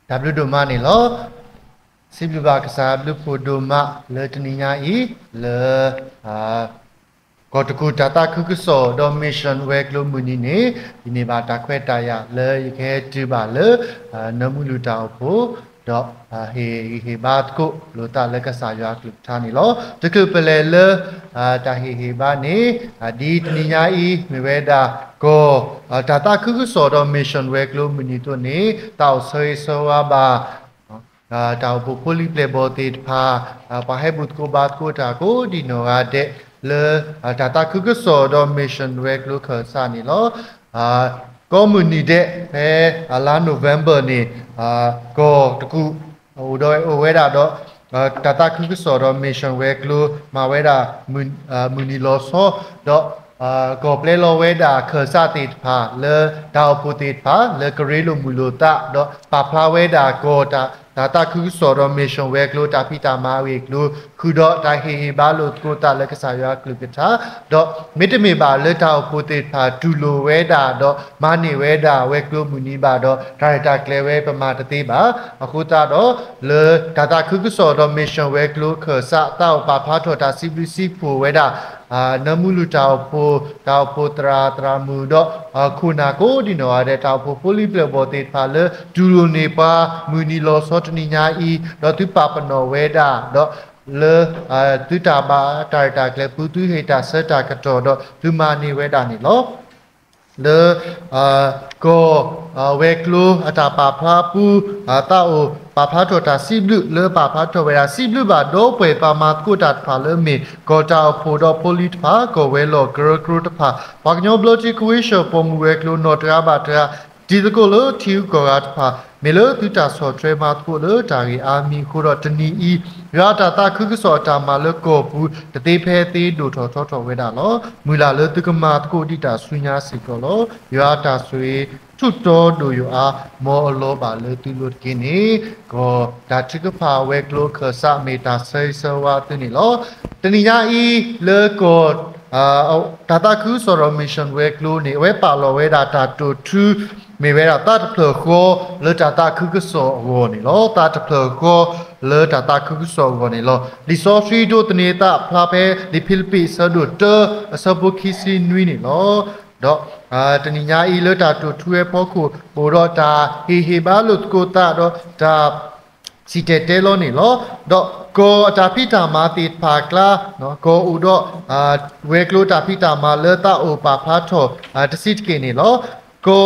W doma ni lo siblu ba kasa blu po doma le teninya I le Kotaku data kukuso do mission work lo muni ne ini ba ta khwe ta ya le ke tu ba le namulu ta po do he ba ko lo ta le ka sa ya klub tha ni lo taku pele le ta he ba ni di teninya I me we da ko data kukuso do mission work lo muni to ni tao soi so ba tao po poly playable te pha pa he but ko ba ko ta ko di no ga de le data kukuso do mission work lo kha sa ni lo ko muni de he la November ni ko taku o do o we da do data kukuso do mission work lo ma we da muni lo so do ko play lo we da kha sa ti pha le da pu ti pha le kre lo mu lo ta do pa pha we da ko ta data kukuso do mission work lo ta pita ma we lo khu do ta he ba lo ko ta le ka sa ya klu ka ta do mit me ba le da pu ti pha tu lo we da do ma ni we da we lo mu ni ba do director kle we pa ma ta ti ba aku ta do le data kukuso do mission work lo kha sa ta pa pha tho ta CBC pu we da namulu tao po tra mu do kuna ko di no ade tao po poly playable te pha le duro ne pa muni lo so tni nya I do tu pa pano we da do le tu ta ba ta kle pu tu he ta sa ta ka to do tu ma ni we da ni lo le ko we klo ata pa pha pu ta o pa pha tho ta siblu le pa pha tho we da siblu ba do pwe pa ma ko ta pha le me ko ta pho do polit pha ko we lo gro ta pha pa nyo blochi kuisho pom we klo no tra ba tra di ko lo thiu ko ga pha me lo tu ta so tre ma ko lo ta ri army ko do tni I ra ta khu so ta ma le ko pu te te phe te do tho we da lo mu la le tu ka ma ko di ta su nya si ko lo ra ta sui tu to do you a mo lo ba le tu lo ki ni ko da chi ka pha we klo kha sa me ta sai so wa tu ni lo tni nya I le ko data khu so ro mission we klo ni we pa lo we da ta to tu me we da ta plo ko le data khu so wo ni lo ta plo ko le data khu so wo ni lo li so free do tni ta phla phe li philippi so do te so bu ki si nui ni lo do tni nya I le ta to thu e pho ko bo do ta he ba lo ko ta do ta si te lo ni lo do ko ta pita ma ti pha kla no ko u do we klo ta pita ma le ta o pa pha tho ta sit ke ni lo ko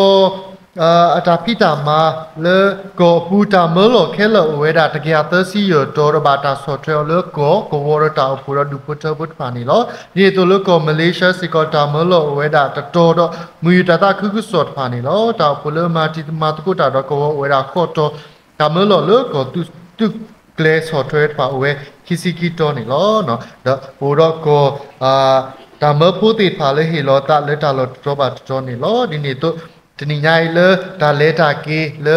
ta pita ma le ko puta mo lo ke lo we da ta kya ta si yo to ro ba ta so tre le ko wo ta pu ro du pu ta but pha ni lo ni to le ko Malaysia si ko ta mo lo we da ta to do mu ta ta khu so pha ni lo ta pu le ma ti ma ko ta do ko we da kho to ta mo lo le ko tu clay software pa we kisiki to ni lo no da uro ko ta mo pu ti pha le hi lo ta le ta lo to ba to ni lo di ni to tni nyai le ta le ta ki le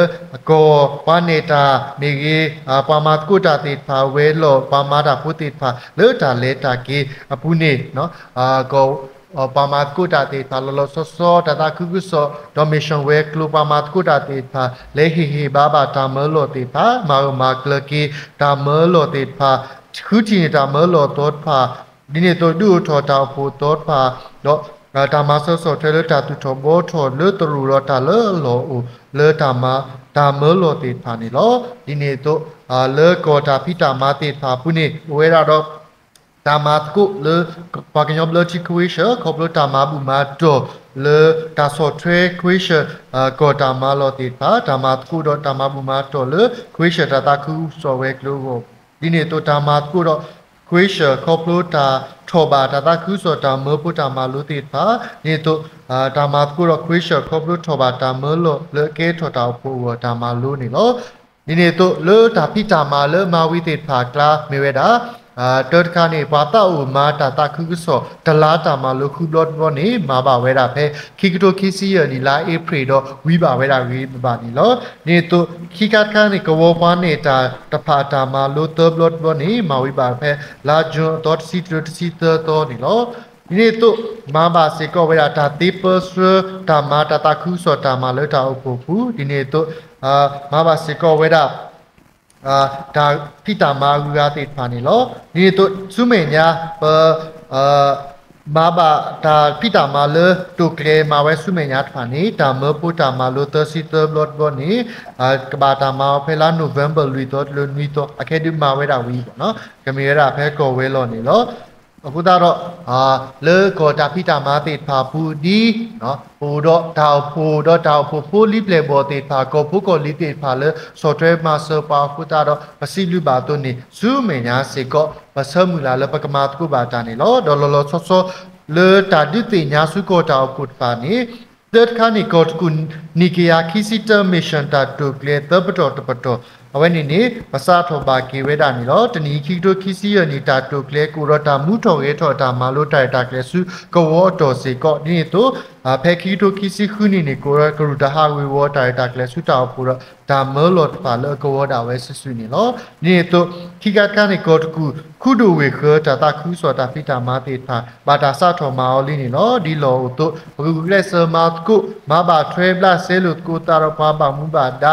ko pa ne ta me gi pa ma ku ta ti pha we lo pa ma ta pu ti pha le ta le ta ki pu ni no ko pa ma ku ta ti pha lo so ta khu so do mission we klo pa ma ku ta ti pha le hi ba ta mo lo ti pha ma kle ki ta mo lo ti pha khu ti ta mo lo to pha di ne to du tho ta pu to pha do ta ma so tre le ta tu tho bo tho le to ru ro ta le lo le ta ma ta mo lo ti pha ni lo di ne to le ko ta phi ta ma ti pha pu ni we ra do ta ma ku le pa ke nyob le chi kuisha ko lo ta ma bu ma to le ta so tre kuisha ko ta ma lo ti pha ta ma ku do ta ma bu ma to le kuisha ta ku so we klo go di ne to ta ma ku do kuisha ko lo ta tho ba ta ku so ta mo pu ta ma lo ti pha ni to ta ma ku do kuisha ko lo tho ba ta mo lo le ke tho ta pu ta ma lo ni lo ni ne to le ta phi ta ma le ma wi ti pha kla me we da to ka ni pa ta u ma ta khu so ta la ta ma lo khu dot bo ni ma ba we da phe ki to ki si ya ni la april do wi ba we da wi ba ni lo ni to ki ka ni ko wo pa ni ta pha ta ma lo to blot bo ni ma wi ba phe la jun dot si to si to ni lo นี่ตุมาบาสิก็เวลาตาติเปอร์สตามาตาตาคุสตามาเลยตาอุปปุดินี่ตุมาบาสิก็เวลาตาพิตามากุยาติดพานี่ล้อนี่ตุสุเมญาเปมาบาตาพิตามาเลตุเกมาไว้สุเมญาพานี่ตาเมปุตามาโลเตอร์ซิเตอร์บลอดบอนี่กบาตามาเพลาโนเวมเบอร์ลุยตัวลุยตัวอะเคดิมาเวดาวีเนาะกะมีระเพโกเวลอนี่ล้อအခုတော့လေကောတာဖိတာမာတိဖာပူဒီနော်ပူတော့တောက်ပူတော့တောက်ပူပူလိပလေဘောတိဖာကောပူကောလိတိဖာလေ software master ပါခုတာတော့ပစီလူပါတော့နေဇူးမညာစေကောပစမူလာလပကမာတကုပါတာနေလောဒေါ်လောလောဆောဆောလေတာဒိတိညာစုကောတောက်ပုတ်ပါနေThird kani got kun nikia kisita mission ta to clear the pato အဝဲနေနေမစထောပါကေဝဲတာနေတော့တနီခီတိုခီစီယနီတာတိုကလေကိုရတာမူထော်ရဲထော်တာမာလို့တိုင်တာကလေစုကောတော်စေကောဒီနေတော့ဖဲခီတိုခီစီခုနေနေကိုရကရူတာဟာဝေဝတိုင်တာကလေစုတောက်ပူတော့ဒါမေလော့ပါလောကောတာဝဲဆဆူနေလောဒီနေတော့ခီကကနေကောတကူခုဒိုဝေခတာတာခူးစောတာဖိတာမာတေတာဘာတာစထော်မာအော်လီနေနော်ဒီလောတော့ဘဂူကလေဆမာကုမဘာထွဲဘလာဆဲလို့ကိုတာတော့ပါပါမူပါဒါ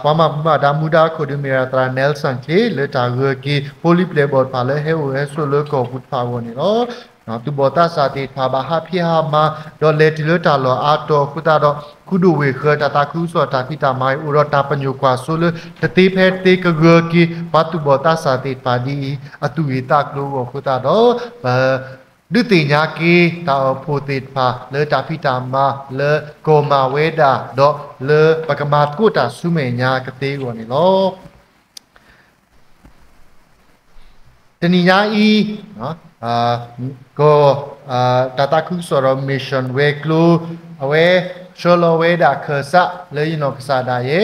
ပမမဒါမူဒါခိုဒီမီရာတရာနယ်ဆန်ကေလေတာဂကီပိုလီပလေဘောပါလေဟဲဝဲဆိုလို့ကောပုတ်ပါဝင်နော်နော်သူဘောတာစာတိဖာဘာဟာဖိဟာမာဒေါ်လေတီလိုတာလောအာတော်ခုတာတော့ခုဒိုဝေခတာတာခုစောတာဖိတာမိုင်ဥရတာပညုကွာဆိုလို့တတိဖဲတေကဂကီဘာသူဘောတာစာတိပါဒီအတူဝေတာကလို့ခုတာတော့ဒုတိညာကီတာဖိုတိဖာလေတာဖိတာမာလေကိုမာဝေဒါတော့လေပကမာကုတာဆုမေညာကတိကိုနေလောတဏိညာဤနော်ကိုတာတာခုဆိုရမစ်ရှင်ဝေကလူအဝဲရှောလဝေဒါခဆာလေယနောခဆာဒါယေ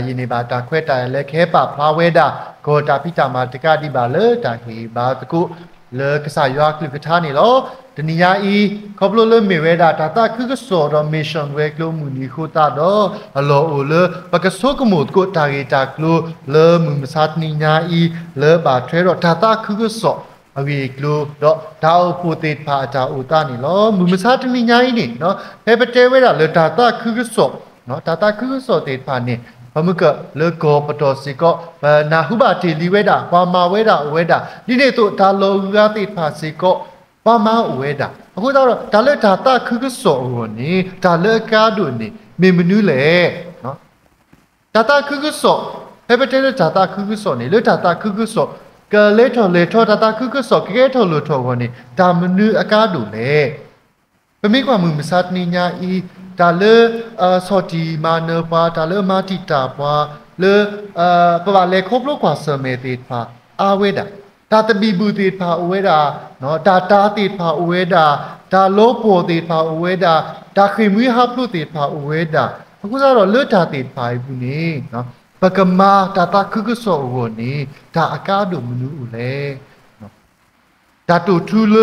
ယိနေဘာတာခွဲတာလေခဲပါဖလာဝေဒါကိုတာပိတာမာတကတိပါလေတာခီဘာတကုလေကဆာယောကလကထားနေလောတဏိယာဤခေါပလိုလေမေဝဲဒါတာတာခုကစောရမစ်ရှင်ဝေကလူမူနီခိုတာတော့အလောအိုလေပကစောကမုတ်ကိုတာဂီတာကလူလေမူမစတ်နိညာဤလေဘာထွဲတော့တာတာခုကစောအဝေကလူတော့ဒါအဖို့တေဖာတာဥတာနေလောမူမစတ်နိညာဤနေနော်ဖဲပတဲဝဲတာလေတာတာခုကစောနော်တာတာခုကစောတေဖာနေဘမကလေကောပတော်စီကောနာဟုဘာတီလီဝဲတာပါမာဝဲတာဝဲတာဒီနေ့တော့ဒါလောကတေဖာစီကောပါမာဝဲတာအခုတော့ဒါလေဒါတာခုကစောကိုနေဒါလေကားတို့နေမေမနူးလေနော်ဒါတာခုကစောဖဲပတဲလေဒါတာခုကစောနေလေဒါတာခုကစောကလေထောဒါတာခုကစောကဲထောလို့ထောကိုနေဒါမနူးအကားတို့လေပမိကွာမှုမစတ်နိညာဤဒါလေစောတီမာနပါဒါလေမာတီတာပွားလေပပလေခေါပလို့ကွာစမေတိဖာအာဝေဒါတာတဘီဘူတိဖာဝေဒါနော်ဒါတာတိဖာဝေဒါဒါလောပေါ်တိဖာဝေဒါဒါခိမွေဟပ်လို့တိဖာဝေဒါအခုတော့လွတ်တာတိဖာဘူးနေနော်ပကမာတာတာခုကစောဝနေဒါအကားတို့မနူးဦးလေနော်ဒါတူထူလ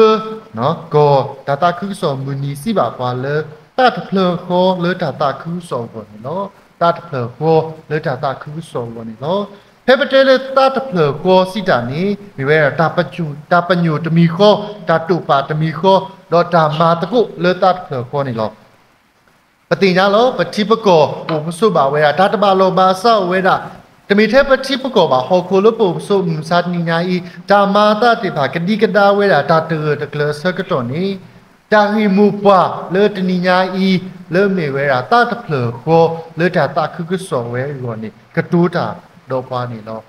နော်ကောတာတာခုကစောမူနီစီပါပါလေတတ်ဖလခေါ်လေတာတာခုစောဝင်နော်တတ်ဖလခေါ်လေတာတာခုစောဝင်နော်ဖဲပတဲလေတတ်ဖလခေါ်စီတာနေမိဝဲတာပချူတာပညိုတမီခေါ်တာတူပါတမီခေါ်တော့တာမာတကုလေတတ်ဖလခေါ်နေလောပတိညာလောပတိပကောပုံမဆုပါဝဲတာတတပါလောပါဆောက်ဝဲတာတမီထဲပတိပကောပါဟောကိုလပုံဆုမစတ်နိညာဤတာမာတတိပါကတိကတာဝဲတာတာတေတကလဆကတော်နေတာဟီမူပွားလေတနိညာဤလေမေဝဲတာတတဖလခေါ်လေတာတခုကစောဝဲရောနေကတူးတာတော့ပွားနေလော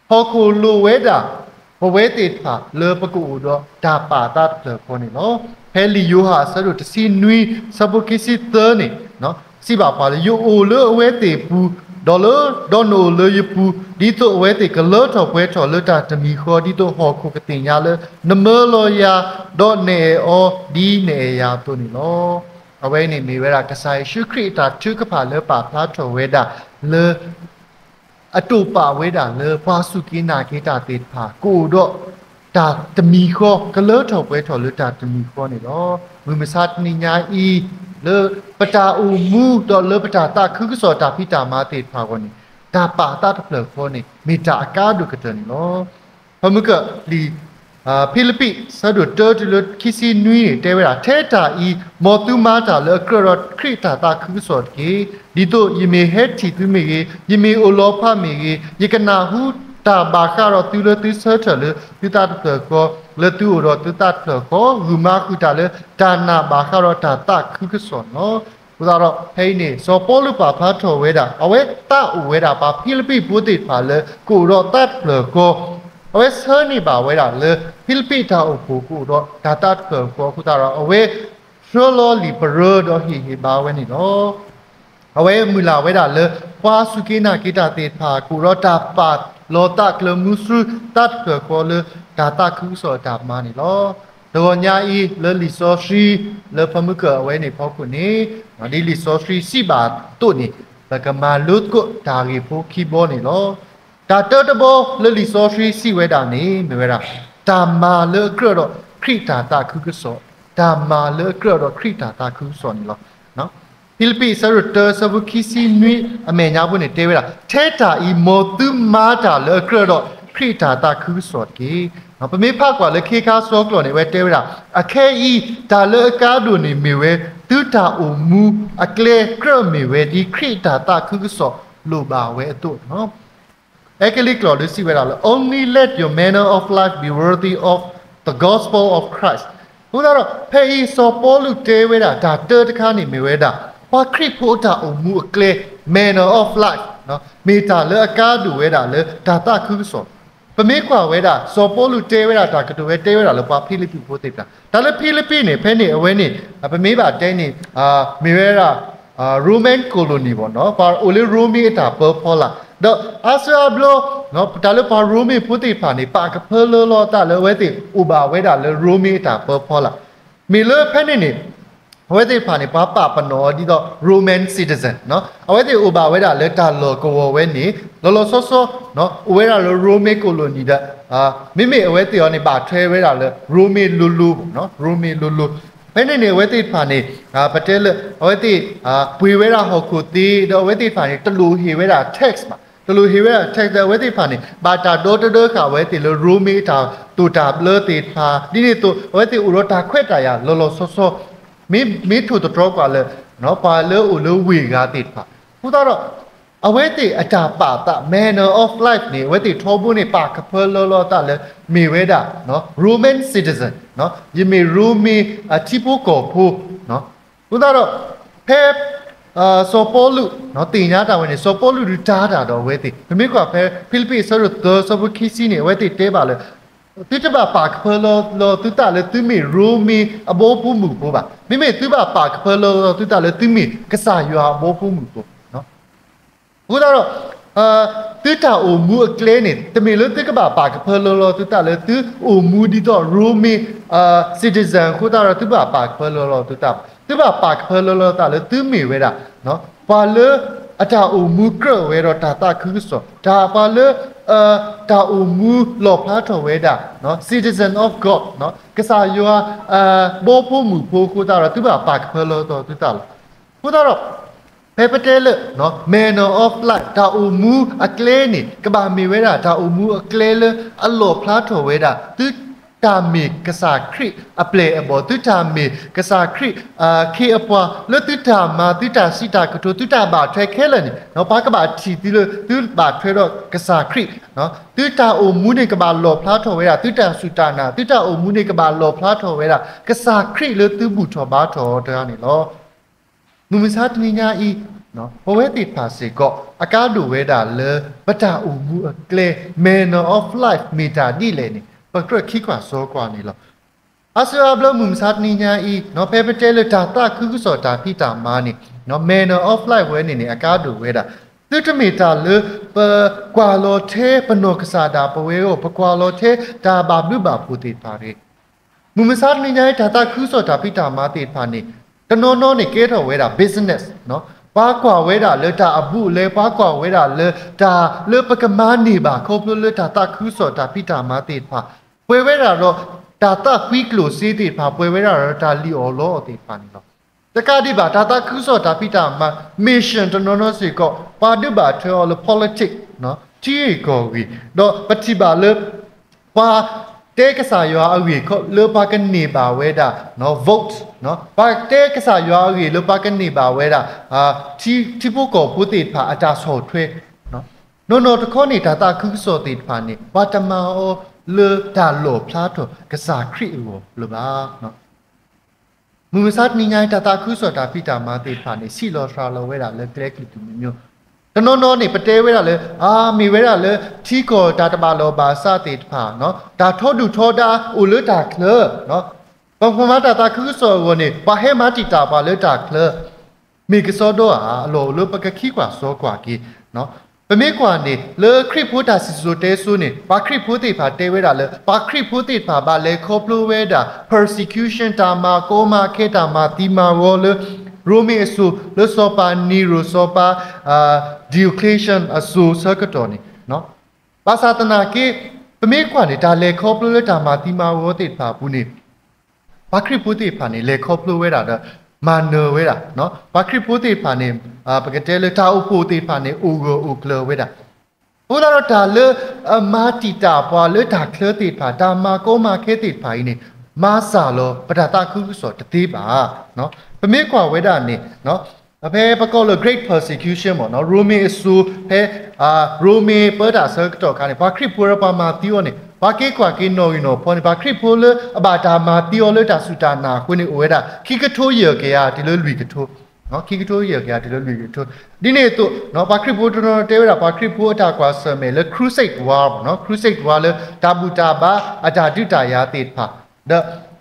ဟောကိုလိုဝဲတာဘဝဲတေဖာလေပကူတော့ဒါပါတတဖလခေါ်နေလောဖဲလီယိုဟာဆရတစီနွီစဘကိစီတနေနော်စီပါပါလေယိုအိုလေဝဲတေပူဒေါ်လာဒေါ်နိုလေယပူဒီတော့ဝဲတေကလောထော်ပွဲထော်လတာတမီခေါ်ဒီတော့ဟောခုကတင်ရလေနမလောယာဒေါ်နေအောဒီနေယာတုန်လောအဝဲနေမိဝဲတာကဆိုင်ရှုခရတာသူကပါလေပါဖလာထော်ဝဲတာလေအတူပါဝဲတာလေပါစုကိနာကေတာတေဖာကိုတော့တာတမီခေါ်ကလောထော်ပွဲထော်လတာတမီခေါ်နေလောဝိမစတ်နိညာဤလေပတာအူမူတော့လေပတာတာခုကစောတာဖိတာမာတေဖာကောနေဒါပါတာတဖလခေါနေမိတာအကားဒုကတန်လောဘမကလီ ဖိလိပ္ပိစဒုတော်တလူခီစီနွီတဲဝရာထဲတာဤမောတုမာတာလကရတ်ခရတာတာခုစောကေဒီတို့ယမေဟက်တီသူမေယမေအိုလောဖမေယကနာဟုတာဘာခရတူလတိဆတ်တလေတိတာတကောလတူရတတတကောဂူမာခုတာလေဒါနာဘာခရတာတာခုစောနော်ဘုရားတော့ဟိနေစောပေါ်လူပါဖတ်တော်ဝဲတာအဝဲတာဝဲတာပါဖိလိပ္ပိဘုဒ္ဓပါလေကိုရောတတ်လကောအဝဲဆာနေပါဝဲတာလေဖိလိပ္ပိတာအဖို့ကိုတော့ဒါတတ်ကောခုတာတော့အဝဲဆိုလိုလီပရတော့ဟိဘာဝဲနေတော့အဝဲမူလာဝဲတာလေပွားစုကိနာကိတာတေဖာကိုရောတာပတ်လောတကလမှုစုတတ်ကောလေဒါတခုစောတာမနီလောတော်ညာဤလေလီဆိုရှိလေဖမှုကဝဲနေဖောက်ခုနေဒီလီဆိုရှိစီပါတုန်နေဘကမာလုတ်ကိုဒါရီဖိုခီဘောနေလောဒါတတဘောလေလီဆိုရှိစီဝဲတာနေမြဲတာဒါမာလေကရတော့ခရိတာတာခုကစောဒါမာလေကရတော့ခရိတာတာခုစောနေလောနော်ဖိလိပ္ပိဆရတဆဘခီစီနွေအမေညာဘူးနေတဲဝဲတာထဲတာဤမောတုမာတာလေကရတော့ခရိတာတာခုစောကေပမေဖကွာလေခေခါစောကလောနေဝဲတဲဝဲတာအခဲဤဒါလေကားဒုန်နေမေဝဲတူတာအိုမူအကလေကရမေဝဲဒီခရိတာတာခုစောလိုပါဝဲအတုနော်Actually, Claude, see where only let your manner of life be worthy of the gospel of Christ. Who are pay so polu te weda da third kani me weda. Pa kripota o mu clear manner of life. No, meta le akadu weda le data kuso. Pa me kwa weda so polu te weda da kadu te weda le pa Philippi pote ta. Da le Philippi ne penny away ni. Pa me ba teni me weda Roman colony bo no. Pa only Romi ta purple. The Asablo, no, Talapa Rumi put it funny, Park Perlo, Tala, Wetty, Uba, Weda, Rumi, Purpola. Miller Penny, Wetty Pani, Papa, no, the Roman citizen, no, Wetty Uba, Weda, Leta, Loco, Wenny, Lolo Soso, no, Weda, Rumi colony, Mimi, Wetty on a battery, Weda, Rumi Lulu, no, Rumi Lulu. Penny, Wetty Pani, Patel, Wetty, Puivera Hokuti, the Wetty Pani, Tulu, he Weda, text. Tulu hiwe take the wedding party, but a daughter ka wedding the roommate to tablet it pa. Did to wedding urota quetaya, lolo so me to the drop no palo ulu we got it pa. Put out a wedding a tapata manner of life ni wedding trobuni park perlo tale me weda no Roman citizen no you may room me a tipo ko no. Put out pep. So Polu, not the Yata when so Polu retired or waiting. The make of Philippi sort of those of Kissini, waiting table. Titaba Park Perlo, Tutale to me, room me a bopumu. Mime Tuba Park Perlo, Tutale to me, Kasa, you are bopumu. No? Udaro, Tuta o mu claiming. The Milo think about Park Perlo, Tutale to o moody dog, room me, citizen, Kudara Tuba Park Perlo, Tuta. Tuba Park Perlo, Tale to me, whether. No, Palo ata umukro wero tata kuso. Ta palo ta umu lo plato weda. No, citizen of God. No, kesa you are bopu mu poku tara tuba Park Perlo to tutal. Putaro pepetele no manner of life. Ta umu a cleani. Kaba mi weda ta umu a clear a lo plato weda. Ta mi kasa kri a play about tu ta mi kasa kri ki apwa le tu ta ma tu ta sita ko tu ta ba thwe khela ni no pa ka ba thi ti le tu ba thwe ro kasa kri no tu ta o mu ne ka ba lo phla tho we da tu ta su ta na tu ta o mu ne ka ba lo phla tho we da kasa kri le tu bu tho ba tho ta ni lo nu mi sa ti nya i no ho we ti pha se ko aka du we da le bata o mu a clear manner of life meta di le niปกติคิดว่าโซกว่านี่หรออาศัยบล็อกมุมสัตว์นี่เนี่ยอีเนาะเพเปเจลตาตาคือกุศลตาพิตามานี่เนาะ manner of life เว้นี่อากาศดูเว้ดาตุตมิตาเลปกว่าโลเทปโนกษาดาปเวโอปกว่าโลเทตาบาบุบาปุติปาริมุมสัตว์นี่เนี่ยตาตาคือกุศลตาพิตามาติดพานี่ตโนโนนี่เกตเว้ดา business เนาะป้ากว่าเวดาเลตาอบุเลป้ากว่าเวดาเลตาเลปกมานี่บาครบเลตาตาคือกุศลตาพิตามาติดพาပွေဝဲတာတော့ဒါတာခွီကလိုစီတိဖာပွေဝဲတာတော့ဒါလီအော်လောတိဖာနေတော့တကတိပါဒါတာခုစောဒါပိတာမှာ mission တနော်နော်စီကောပါတုပါထွေော်လ politics နော်ကြီးကောဝီတော့ပတိပါလေပါ take စာရွာအဝေခေါလောပါကနေပါဝဲတာနော် vote နော်ဘာ take စာရွာအဝေလောပါကနေပါဝဲတာတီဖို့ကိုပုတိဖာအတာဆောထွဲနော်နော်တခေါနေတာတာခုစောတိဖာနေဘာတမောလေတာလောဖလားတော့ကစားခရီဝလောပါနော်မူမစတ်နိညာတာခုစောတာဖိတာမာတိဖာနေစီလောရှာလောဝဲတာလေကလက်ကလီတူမျိုးတနော်နေပတဲဝဲတာလေမီဝဲတာလေထီကောတာတပါလောပါစတိဖာနော်ဒါထောဒူထောတာအိုလေတာကလနော်ဘာဖမတာခုစောဝနေဘာဟဲမတီတာပါလေတာကလမိကစောတော့အလောလပကခိကွာစောကွာကီနော်ပမေကွာနေလေခရစ်ဖို့တာစီဆိုတဲဆိုနေဘာခရစ်ဖို့တေဖာတဲဝဲတာလေဘာခရစ်ဖို့တေဖာဘာလေခေါပလိုဝဲတာ persecution တာမာကိုမာခေတာမာတီမာဝလေရိုမေအဆူလေစောပါနီရိုစောပါDiocletian အဆူစကတော်နေနော်ဘာသာတနာကေပမေကွာနေဒါလေခေါပလိုတာမာတီမာဝတေဖာဘူးနေဘာခရစ်ဖို့တေဖာနေလေခေါပလိုဝဲတာမာနော်ဝဲတာနော်ဘာခရစ်ဖို့တေဖာနေပကတဲလေတာဥဖို့တေဖာနေအိုဂိုအိုကလဝဲတာဘုရားတော်ဒါလေမာတီတာပွာလေတာကလတေဖာတာမာကိုမာခဲတေဖာနေမာစာလောပဒတာခုဆိုတသေးပါနော်ပမေကွာဝဲတာနေနော်အဖေပကောလ great persecution ပေါ့နော်ရိုမေအဆူဖဲရိုမေပဒါဆကတော့ခါနေဘာခရစ်ပူရပါမာတီယောနေဘာကေကွာကေနိုယနိုဖောနေဘာခရစ်ပူလအဘာတာမာတီယောလတာဆူတာနာခွနေဝဲတာခိကထိုးရကေယာဒီလိုလူကထိုးနော်ခိကထိုးရကေယာဒီလိုလူကထိုးဒီနေ့တော့နော်ဘာခရစ်ပူတော်တဲဝဲတာဘာခရစ်ပူအတာကွာဆမဲလေ crusade war ပေါ့နော် crusade war လေတာဘူတာဘာအတာဒုတာယာတေဖာ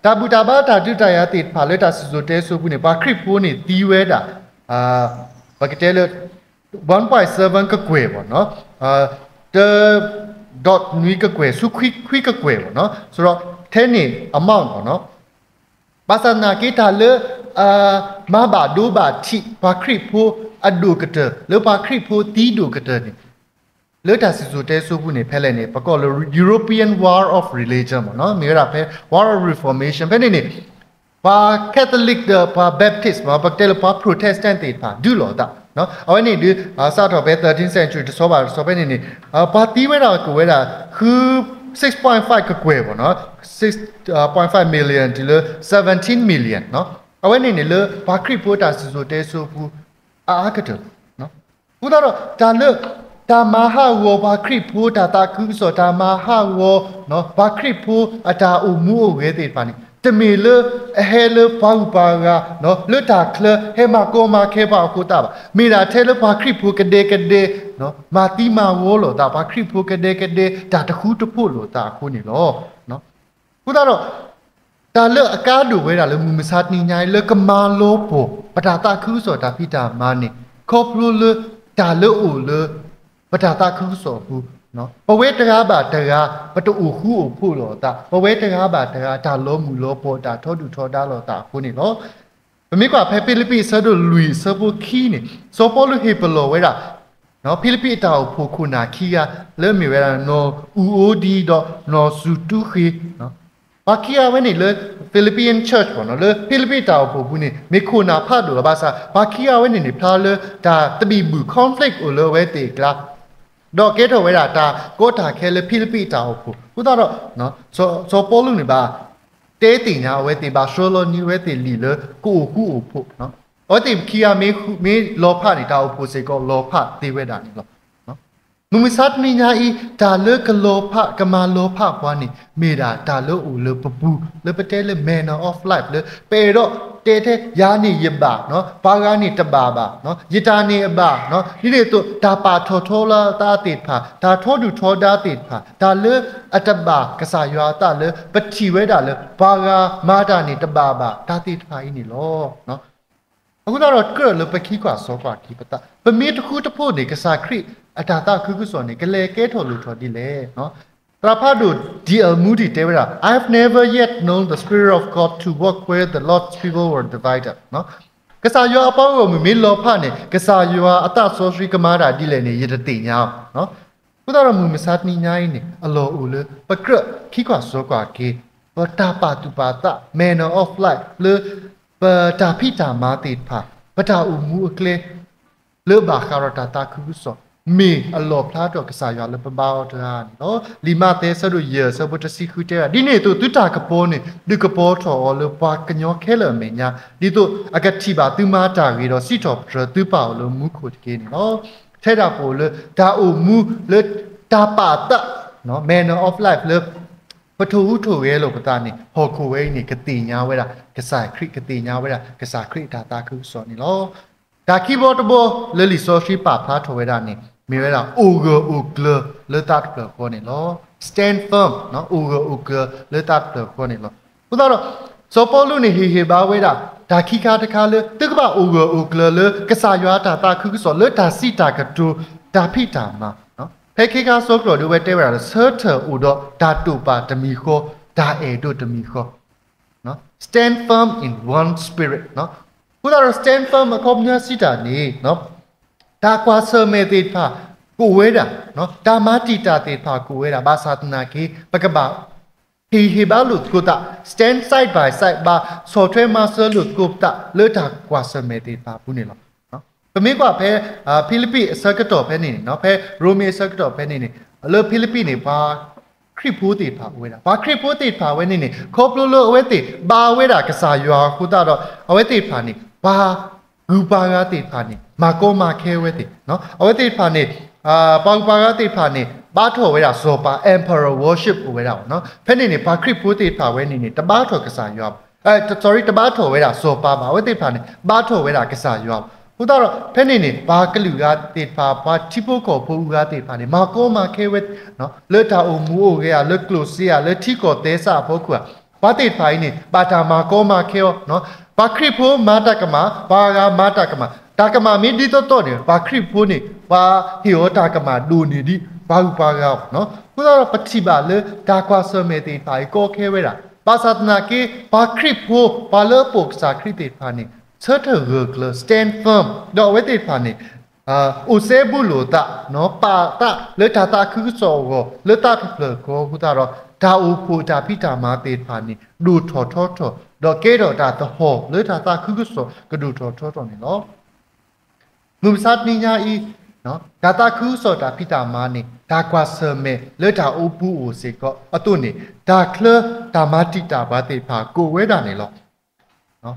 တာဘူတာဘာတာဒုတာယာတေဖာလေတာဆူဆိုတဲဆူခုနေဘာခရစ်ပူနေတီးဝဲတာဘာကတဲလေ 1.7 ကကွယ်ပေါ့နော်dot နွေကကွယ်စုခွိကကွယ်ပေါ့နော်ဆိုတော့ထဲနေ amount ပေါ့နော်ဘာသာနာကိတာလေမဘာဒူဘာတိဘာခရစ်ဖိုအဒုကတလေဘာခရစ်ဖိုတီဒုကတနေလေတာစီဆိုတဲဆိုဘူးနေဖဲလဲနေပကော European War of Religion ပေါ့နော်မြေရာဖဲ War of Reformation ဖဲနေဘာ Catholic ဘာ Baptist ဘာ Protestant တွေပါဒူလောတာနော်အဝဲနေဒီစတော့ပဲ13th century တဆောပါဆောပဲနေဘာတီးဝဲတာကိုဝဲတာခု6.5 ကကွယ်ပေါ့နော်6.5 million ဒီလို17 million နော်အဝဲနေနေလေဘာခရစ်ပိုတာဆိုတဲဆိုဘူးအားကတဲ့နော်ဘုရားတော့ဒါလေတာမဟာဝဘာခရစ်ပိုတာတာခုဆိုတာမဟာဝနော်ဘာခရစ်ပိုအတာအမှုဝဲတဲ့ပါနေတမီလအဟဲလပါူပါကနော်လွတ်တာခလဟဲမကိုမခဲပါကိုတာပါမိတာထဲလပါခရစ်ဖို့ကတဲ့နော်မာတီမာဝလောတာပါခရစ်ဖို့ကတဲ့ဒါတခုတဖို့လို့တာခုနေလောနော်ခုတော့ဒါလအကားတို့ဝဲတာလေမူမစားတင်ညာလေကမာလောဖို့ပတာတာခုဆိုတာဖိတာမာနေခေါပလိုလေဒါလေအိုလေပတာတာခုဆိုဘူးနော်ပဝဲတကားပါတကားပတူခုဖို့လို့တာပဝဲတကားပါတကားဒါလောမူလောပေါ်တာထောတူထောတာလို့တာခုနေနော်ပမေကွာဖဲဖိလိပ္ပိဆဒိုလူီဆဘိုခီနေစောပေါ်လူဟေပလောဝဲတာနော်ဖိလိပ္ပိတာဖို့ခုနာခီယာလဲမီဝဲတာနော်ဦးအိုဒီတော့နော်စုတူခီနော်ဘာခီယာဝဲနေလေ Philippine Church ပေါ့နော်လေဖိလိပ္ပိတာဖို့ဘူးနေမေခုနာဖတ်လို့ဘာသာဘာခီယာဝဲနေဖလားလေဒါတပီဘူး conflict ကိုလောဝဲတေကလာတော့ကဲတော့ဝဲတာဒါကိုတာခဲလေဖိလိပ္ပိတာဖို့ဘုရားတော့နော်စောပေါ်လူနေပါတဲတင်ညာဝဲတေပါဆိုလိုနီဝဲတေလီလေကိုဖို့နော်ဩတေခီယာမေလောဖနေတာဖို့စေကောလောဖတေဝဲတာနေလောနော်မူမစတ်နိညာဤဒါလေကလောဖကမာလောဖပွားနေမေတာဒါလေအိုလေပပူလေပတဲလေ manner of life လေပေတော့တဲတဲ့ယာနေရပါနော်ဘာကနေတပါပါနော်ယတာနေအပါနော်ဒီလေတို့ဒါပါထောလာတာတိဖာဒါထောတူထောတာတိဖာဒါလေအတပါကစားရွာတာလေပတိဝဲတာလေဘာကမာတာနေတပါပါဒါတိဖာဤနေလောနော်အခုတော့ကရလပခိကွာစောကွာဒီပတာပမေတခုတဖို့နေကစားခရစ်အတာတာခုစောနေကလေကဲထော်လူထော်ဒီလေနော်Trapado D.L. Moody Tevera, I have never yet known the Spirit of God to work where the Lord's people were divided. No? Because you are about me, Milo Pane, because you are a task of Rikamara Dilene, Yetatina. No? Without a mumisatni nine, a low ule, but Kikwa Sokaki, but Tapa to Pata, manner of life, le, but Tapita Martit Pa, but Umu Cle, le Bakarata Kuso. me a lot ဖလားတော့ကစားရလပပောက်တာနော်လီမာတဲဆရရဆဘတ်စီခုတဲဒီနေ့တူတာကပေါ်နေဒီကပေါ်တော်လပါကညောခဲလမညာဒီတူအကတိပါသူမာတာကြီးတော့စီတော်ပရတူပါလို့မူခုတကင်းနော်ထဲတာပေါ်လေဒါအိုမူလေတာပါတနော် manner of life လေပထူထူရဲလို့ပတာနေဟောခိုဝဲနေကတိညာဝဲတာကစားခရစ်ကတိညာဝဲတာကစားခရစ်ဒါတာခုစောနေလောဒါ keyboard ဘောလေလီဆိုရှိပါဖာထော်ဝဲတာနေမြေဝဲတာ ogre ogre လေတာပလခေါ်နေလော stand firm နော် ogre ogre လေတာပလခေါ်နေလောဘုရားတော့စောပေါ်လို့နေဟေဘာဝဲတာဒါခိခါတခါလေtứcကပါ ogre ogre လေကစားရွာတာတာခုစောလေတာစီတာကတူဒါဖိတာမှာနော်ဖဲခိခါစောကတော်တို့ဝဲတဲဝဲတာဆာထာဥတော့ဒါတူပါတမီခေါ်ဒါအေတို့တမီခေါ်နော် stand firm in one spirit နော်ဘုရား stand firm အကောင်းများစီတာနေနော်ဒါကွာဆာမေတေဖာကိုဝဲတာနော်ဒါမတိတာတေဖာကိုဝဲတာဘာသာတနာကေပကပဟေဘာလုကိုတာ stand side by side ဘာ software master လုကိုတာလေတာကွာဆာမေတေဖာဘူးနေလောနော်ပမေကွာဖဲဖိလိပ္ပိဆာကတော်ဖဲနေနော်ဖဲရိုမီဆာကတော်ဖဲနေလေဖိလိပ္ပိနေဘာခရစ်ဖို့တေဖာဝဲတာဘာခရစ်ဖို့တေဖာဝဲနေခေါပလိုလိုအဝဲတေဘာဝဲတာကစားရွာခုတာတော့အဝဲတေဖာနေဘာဂူပါကတေဖာနေမာကောမာခဲဝဲတေနော်အဝဲတေဖာနေပေါပါကတေဖာနေဘာထော်ဝဲတာဇောပါ emperor worship ဝဲတာနော်ဖဲနေဘာခရစ်ဖို့တေဖာဝဲနေတဘာထော်ကစားရွာsorry တဘာထော်ဝဲတာဇောပါပါဝဲတေဖာနေဘာထော်ဝဲတာကစားရွာဘုရားတော့ဖဲနေဘာကလူကတေဖာဘာတိဖို့ကောဖို့ကတေဖာနေမာကောမာခဲဝဲနော်လေတာအုံမူအိုကလေကလိုစီယာလေတီကောတဲစာဖို့ကွာဘာတေဖာနေဘာတာမာကောမာခဲနော်ဘာခရစ်ဖို့မာတကမာဘာကမာတကမာတာကမာမီဒီတော့နေဘာခရစ်ဖို့နေဘာဟီယိုတာကမာဒူနေဒီဘာဥပါကောနော်ဘုရားတော့ပတိပါလေဒါကွာဆမေတေဖာကောခဲဝဲတာဘာသာတနာကေဘာခရစ်ဖို့ဘာလေပုတ်စာခရစ်တေဖာနေcertain regular stand firm တော့ဝဲတေဖာနေဥစေဘူးလို့တာနော်ပါတာလေတာတာခုစောကိုလေတာဖလကိုခုတာတော့ဒါဥဖို့တာဖိတာမာတေဖာနေဒူထော်ထော်ထော်တော့ကဲတော့တာတော့ဟောလေတာတာခုစောကဒူထော်ထော်တော်နေနော်မူစတ်နိညာဤနော်ဒါတာခုစောတာဖိတာမာနေဒါကွာဆမေလေတာဥပူဥစေကောအတုနေဒါကလတာမာတိတာဘာတေဖာကိုဝဲတာနေလော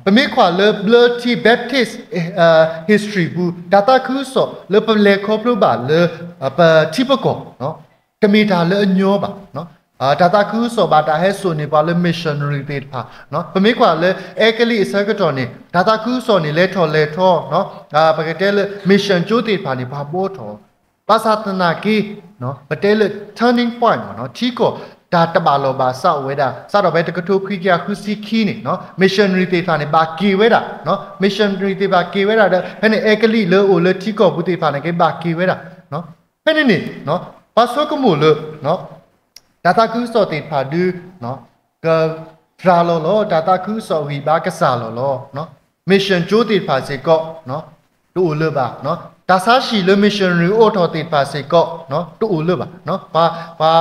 ပမေခွာလေ bloody baptist history ဘူးဒါတာခုဆိုလေပလေခေါပလိုပါလေပတိပကောနော်တမီတာလေညောပါနော်ဒါတာခုဆိုဘာတာဟဲဆိုနေပါလေ missionary တေပါနော်ပမေခွာလေအဲကလီစကတော်နေဒါတာခုဆိုနေလေထော်နော်ပကတဲလေ mission ကျိုးတေပါနေဘာပို့တော်ပါသတနာကီနော်ပတဲလေ turning point နော်ထီကိုဒါတပါလောပါစောက်ဝဲတာစတော့ဘဲတကထိုးခွိကခုစီခီနေနော် missionary တေဖာနေဘာကီဝဲတာနော် missionary တေပါကီဝဲတာတဲ့ဟဲ့နေအဲကလီလောအိုလတီကောဘူးတေဖာနေကေဘာကီဝဲတာနော်ဖဲနေနေနော်ပါဆောကမိုလောနော်ဒါတာကူစောတေဖာဒူနော်ကဖရာလောဒါတာကူစောဝီဘာကစားလောနော် mission ကျိုးတေဖာစေကောနော်တူလောပါနော်ဒါဆာရှိလ missionary အော်တော်တေဖာစေကောနော်တူလောပါနော်ပါ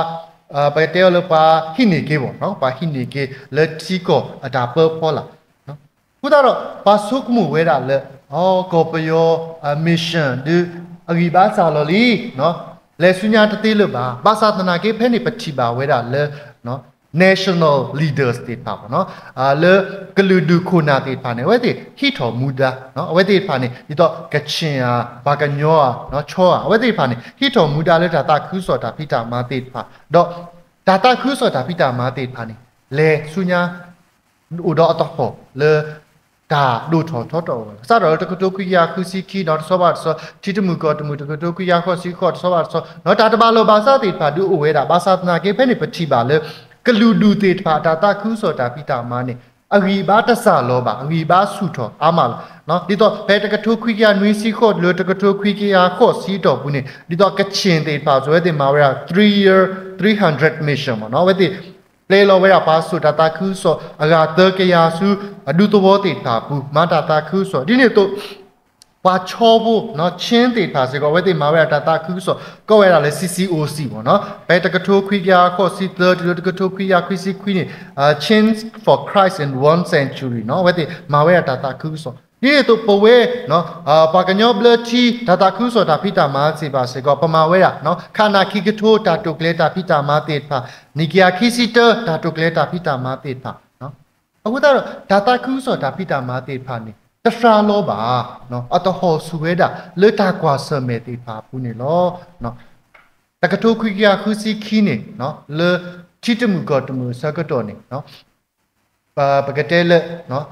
ไปเตลปาหินิเกบ่เนาะปาหินิเกเลติโกอดาเปพอล่ะเนาะพุทธะปาสุกมุเวดาเลอ๋อกอปโยมิชชั่นดิอริบาซาลอลีเนาะเลสุญญาตติเลบาภาษาตนาเกเพนิปฏิบาเวดาเลเนาะ national leaders ติปาเนาะเลกลูดูโคนาติปาเนเวติฮิทอมูดาเนาะเวติปาเนดิตอกะชินอ่ะบากะญออ่ะเนาะชออ่ะเวติปาเนฮิทอมูดาเลดาตาคุสอตาพิตามาติปาดอดาตาคุสอตาพิตามาติปาเนเลสุญญาอุดออตอโหเลดาดูทอทอตอซาดอตะกโตคุยาคุซิคีเนาะซอบาซอทิตมุกอตมุตะกโตคุยาขอซิขอซอบาซอเนาะดาตบาโลบาซาติปาดูอเวดาภาษาตนาเกเพนิปฏิบาเลကလူဒူတေဖာတာတာခုစောတာပိတာမာနေအဂီဘာတဆာလောပါအဂီဘာဆုထောအာမလာနော်ဒီတော့ဘဲတကထိုးခွိကနွေးစီခေါ်လောတကထိုးခွိကယာခေါ်စီတော်ဘူးနေဒီတော့ကချင်တေဖာဆိုတဲ့မာဝရ3 year 300 mission မနော်ဝဲတိလေလောဝဲပါဆုတာတာခုစောအဂါတကယာစုအဒုတဘောတေတာဘူးမာတာတာခုစောဒီနေ့တော့ပါချောဖို့เนาะချင်းတေတာစေကောဝဲတိမာဝဲတာတာခုဆိုကောဝဲတာလေ CCOC ပေါ့เนาะဘယ်တကထိုးခွိကခေါ်စီတတကထိုးခွိခွိစီခွိနေချင်း for Christ in 1 century เนาะဝဲတိမာဝဲတာတာခုဆို นี่ตัวปเวเนาะปากญอเบลทีตาตาคุสอตาพิตามาสิบาสิก็ประมาเวระเนาะคานาคิกโทตาตุกเลตาพิตามาติดพานิกยาคิสิเตอร์ตาตุกเลตาพิตามาติดพาเนาะအခုတော့ตาตาคุสอตาพิตามาติดพานี่ตะฟราโลบาเนาะอะตะฮอสุเวดาเลตากว่าเสเมติดพาปุนี่ลอเนาะตะกะโทคุกยาคุสิคีนี่เนาะเลชิตมุกอตมุสะกะตอนี่เนาะปะกะเตเลเนาะ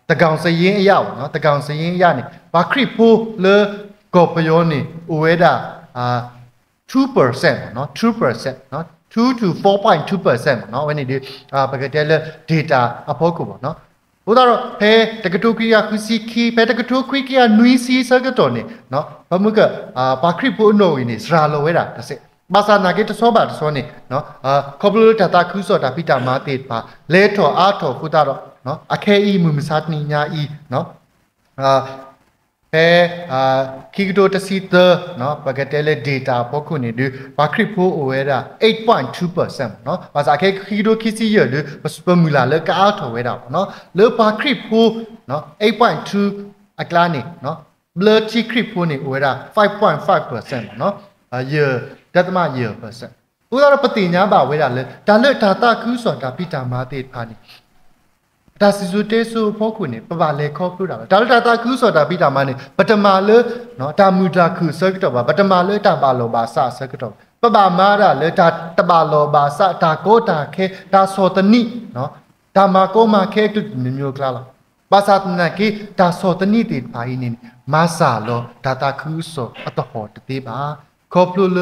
ตะกางสยินอาวเนาะตะกางสยินยานี่บาคริปูเลกอปโยนี่อุเวดา2% เนาะ2% เนาะ2 to 4.2% เนาะวันนี้ดิปะกะเตเล data อพอกูบ่เนาะอุดาโรเพตะกะตุกิยาคุซิคีเพตะกะตุคุกิยานุยซีสะกะตอนี่เนาะบะมุกะบาคริปูโนวินี่สราโลเวดาตะเซบาซานาเกตโซบาตโซนี่เนาะคอบลูตาตาคุซอตาปิตามาติปาเลโทอาโทคุตาโรเนาะอะเคอีมุมซาตนีญาอีเนาะคิกโดตซีเตอร์เนาะปะกะเตเล data พอคุนี่ดูบาคริโพโอเวดา 8.2% เนาะบาซาเคคิกโดคิซิเยดูปะซูเปอร์มูลาเลกะอาโทเวดาเนาะเลบาคริโพเนาะ 8.2 อักลานี่เนาะเบลอที่คริโพนี่โอเวดา 5.5% เนาะเยอะดัตมาเยอะ%อุดาโรปฏิญญาบาเวดาเลตาเลตาตาคุซอตาปิตามาติพานี่ตาสิสุเตสุพอคุนี่ปะบาเลคอพลุดาตาตาคุสอตาปิตามานี่ปตมาเลเนาะตามุตาคุสกตบาปตมาเลตาบาโลบาสะสกตบปะบามาราเลตาตบาโลบาสะตาโกตาเคตาโสตนิเนาะตามาโกมาเคตุนิโยคลาลาบาสะตนะกีตาโสตนิติภายนี่มาสาโลตาตาคุสออะตะหอตติบาคอพลุเล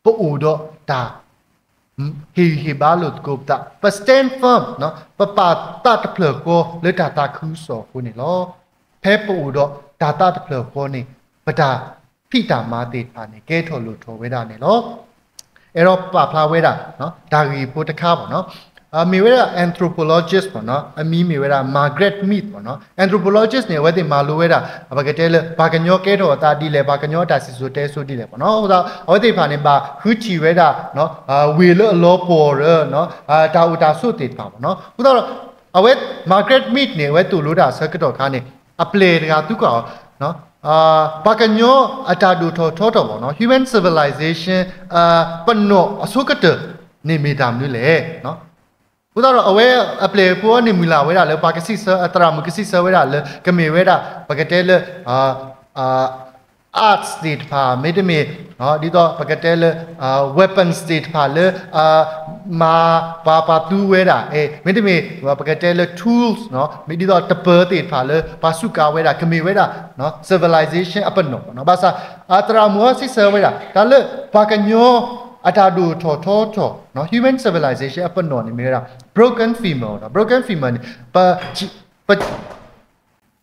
ปอูดอตาhe balut gupta but stand firm เนาะปะปาตาตะเพลโกเลตาตาคุสอคุนี่ลอเพปูดอตาตาตะเพลโกนี่ปะดาพิตามาติพานี่เกทอลุโทเวดานี่ลอเอรอปะพลาเวดาเนาะดารีโพตะคาบ่เนาะมีเวลา anthropologist ป่ะเนาะมีเวลา Margaret Mead ป่ะเนาะ anthropologist เนี่ยว่าที่มารู้เวลาบางทีเลยบางคนยกเกตว่าตาดีเลยบางคนยกตาสิสุดเตสุดดีเลยป่ะเนาะว่าที่ผ่านเนี่ยบางคือชีเวลาเนาะวิลล์โลโปเรเนาะตาอุตาสุดติดป่ะเนาะว่าเอาไว้ Margaret Mead เนี่ยว่าตัวรู้ได้สักตัวกันเนี่ยอัปเลย์กันทุกคนเนาะบางคนยกอัตราดูทั่วๆป่ะเนาะ human civilization ปนโนสุกเตนี่มีตามนี่เลยเนาะอุดาโรเอาไว้อัปเลย์พวกนี่มูลาเวดาเลยปากสิเซอัตรามุกสิเซเวดาเลยก็มีเวดาปากเตเลยarts ติดพาไม่ได้มีเนาะดีต่อปากเตเลยweapons ติดพาเลยมาปาตูเวดาไม่ได้มีปากเตเลย tools เนาะไม่ดีต่อตะเปอติดพาเลยปาสุกาเวดาก็มีเวดาเนาะ civilization อัปนเนาะภาษาอัตรามุกสิเซเวดาแต่เลยปากญโยอัตราดูทอเนาะ human civilization อัปนนี่มีอะไร broken female เนาะ broken female นี่ปะ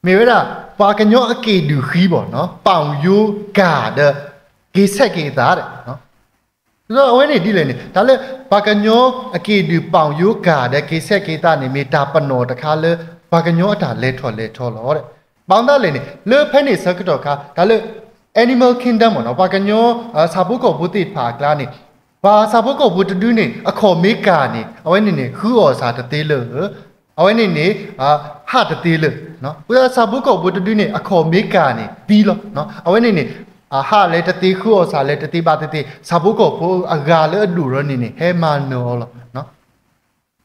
มีอะไรปากญโยอเกดูขี้บ่เนาะป่าวยูกาเดเกเซเกตาเนาะแล้วเอาไว้นี่ดีเลยนี่แต่เลยปากญโยอเกดูป่าวยูกาเดเกเซเกตานี่มีตาปนตะคาเลยปากญโยอัตราเลทอลอเด้บางตาเลยนี่เลเพนี่สักตอคาแต่เลย animal kingdom เนาะปากญโยซาบุโกบุติภากลานี่ဘာစာဘုတ်ကိုဘူးတူးနေအခေါ်မေကာနေအဝဲနေနေခူးော်စာတသေးလို့အဝဲနေနေဟာတသေးလို့နော်ဘုရားစာဘုတ်ကိုဘူးတူးနေအခေါ်မေကာနေပြီးလို့နော်အဝဲနေနေဟာလေတသေးခူးော်စာလေတသေးပါတသေးစာဘုတ်ကိုဘူးအဂါလေအလူရနေနေဟဲမာနော်လို့နော်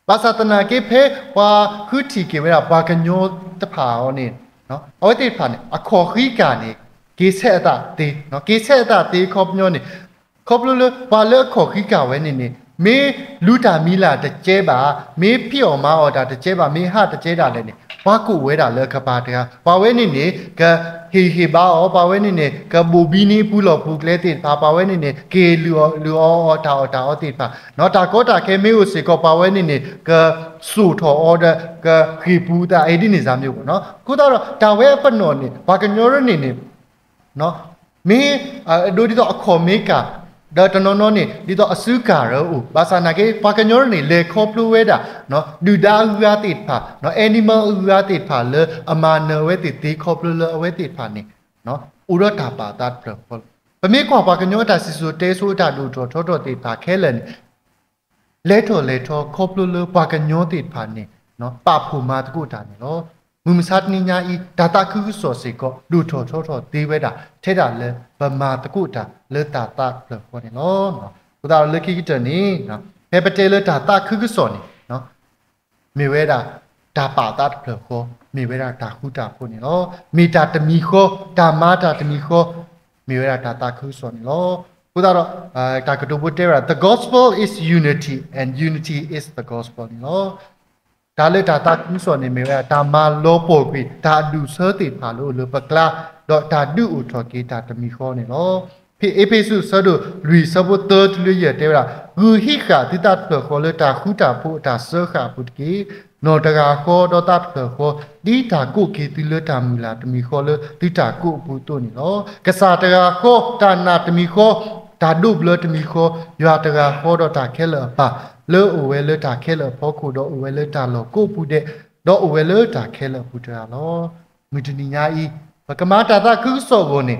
ဘာသာတနာကေဖဲဝါခူတီကေဝဲဘာကညောတဖာောနေနော်အဝဲတိဖာနေအခေါ်ခီးကာနေကေဆက်တာတေနော်ကေဆက်တာတေခေါပညောနေคอบลูว่าเลิกขอขี้กาไว้นี่มีลูตามีลาตะเจบามีพี่ออกมาออดาตะเจบามีหาตะเจดาเลยนี่ว่ากูเวดาเลิกขบาตะปาเวนี่ก็ฮีบาอปาเวนี่ก็บูบีนี่ปูหลอปูเลติปาเวนี่เกลูออตาอติปาเนาะตาโกตาเคมีอุสิก็ปาเวนี่ก็สู่ทออดก็ฮีปูตาไอ้ดินี่ซามอยู่เนาะกูตาเวปนนนี่ปากญโยรนี่เนาะมีดูดิตอคอเมกาเดตโนนี่ดิตออสุการะอุภาษานาเกปากญโยรนี่เลคอพลูเวดาเนาะดูดาอุราติพาเนาะแอนิมอลอุราติพาเลอมาเนเวติตีคอพลูเลเวติพานี่เนาะอุรตาปาตัดเพลปะเมกว่าปากญโยตาสิสุเตสุตาดูโทติพาเคเลนเลโทคอพลูเลปากญโยติพานี่เนาะปาภูมาตะกุตานี่เนาะ မူမစားတနိညာဤဒါတာခုခုစောစေကောလူထောထောထောတေးဝဲတာထဲတာလဲဗမာတကုတာလဲတာတာဖလခေါ်နေနော်ကိုဒါလက်ခိကတနေနော်ဟဲပတေလဲဒါတာခုခုစောနေနော်မေဝဲတာဒါပါတာဖလခေါ်မေဝဲတာဒါခုတာဖို့နေနော်မေတာတမီခေါ်ဒါမာတာတမီခေါ်မေဝဲတာဒါတာခုစောနေနော်ကိုဒါတော့ဒါကတုဘတေရာ the gospel is unity and unity is the gospel နော်ဒါလေဒါတာခုစောနေမေဝဲဒါမာလောပိုကွေဒါဒုစောတိဖာလို့လပကလာတော့ဒါဒုဥထောကေတာတမီခေါ်နေနော်ဖေအေဖေစုစဒိုလူစဘတ်တလူရတဲ့ရာဂူဟိခာတိတတ်ခေါ်လေတာခုတာဖို့ဒါစေခါပုတ်ကေနော်တကာခေါ်တော့တတ်ခေါ်ဒီတာကုကေတိလတာမူလာတမီခေါ်လေဒီတာကုဘူးတို့နေနော်ကစားတကာခေါ်တာနာတမီခေါ်ဒါဒုဘလတမီခေါ်ရွာတကာခေါ်တော့တာခဲလပါလောအဝဲလတာခဲလဖို့ခုတော့အဝဲလတာလောကိုပူတဲ့တော့အဝဲလတာခဲလပူတာလောမြတနီညာဤဘကမာတာတာခုစောဘုန်နေ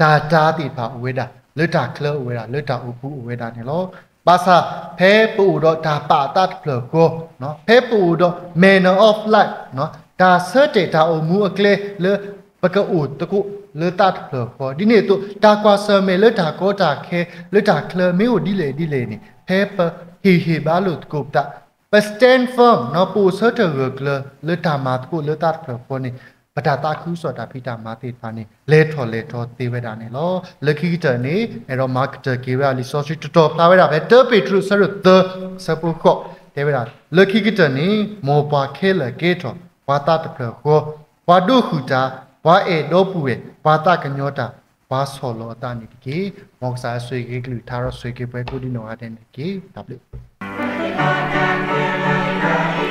ဒါတာတိဖာအဝဲတာလတာခလအဝဲတာလတာအပူအဝဲတာနေလောပါစာဖဲပူတော့ဒါပါတတ်ဖလကိုနော်ဖဲပူတော့ manner of life နော်ဒါဆတ်တေတာအမှုအကလေလေပကဥတကုလေတတ်ဖလကိုဒီနေ့တော့ဒါကွာဆမေလေတာကိုတာခဲလေတာခလမေကိုဒီလေနေဖဲပဟီဘာလို့ကိုတာပစတန်ဖမ်နော်ပူဆတ်တရကလေတာမတ်ကိုလေတတ်ဖလကိုနေပတာတာခုစောတာဖိတာမာတိဖာနေလေထောတေဝဒါနေလောလခိတနေအဲ့တော့မာကတာကေဝါလီဆိုစီတော်တာဝဲတာပဲတပေထရုဆရတစပုခောတေဝဒါလခိတနေမောပါခဲလကေထောဝါတာတဖခောဝါဒုခုတာဝါအေတော့ပူရဲ့ဝါတာကညောတာဘာဆောလောတာနေကေမောက်စာဆွေကေကလူထားရဆွေကေပွဲကိုဒီနောအတဲ့နေကေ W